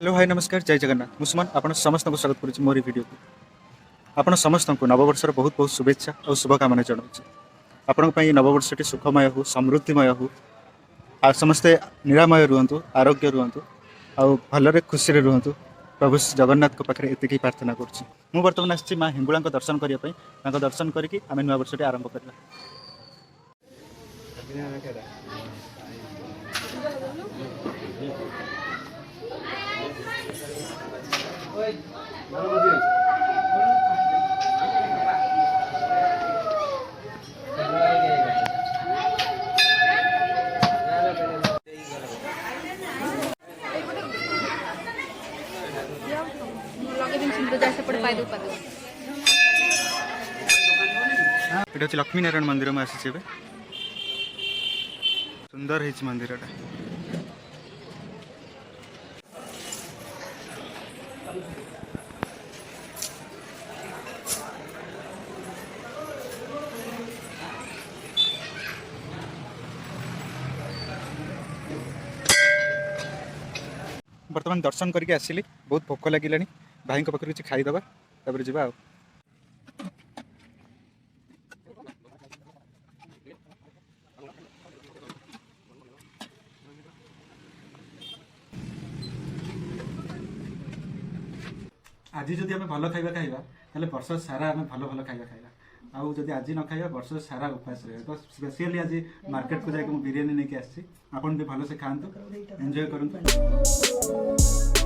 Hello hi नमस्कार जय जगन्नाथ मुसमान आपण समस्त को स्वागत करुच्ची मोरी वीडियो को आपण समस्त को नववर्षर बहुत बहुत शुभेच्छा और शुभकामना जनाऊँ आपण नववर्षटी सुखमय हो समृद्धिमय हो आ समस्ते निरामय रुहतु आरोग्य रुहतु आउ भलरे खुशी रे रुहतु प्रभु जगन्नाथ को पाखे एति प्रार्थना करुच्ची मु बर्तमान आसी माँ हिंगुला दर्शन करने दर्शन करके आम नूआ वर्षटी आरंभ करवा। ये हूँ लक्ष्मी नारायण मंदिर में आसी सुंदर है मंदिर बर्तमान दर्शन करके आसिली बहुत भोक लगे भाई पाखे किसी खाईदबा तापर जा। आज जदि आम भल खाଇବା खाଇବା ताले वर्ष सारा आम भल भल खाଇବା खाଇବା आउ जदि आज न खाଇବା वर्ष सारा उपास रहे तो स्पेशली आज मार्केट को जाके बिरियानी लेके आसी आपन भी भल से खातु एंजॉय करूँ।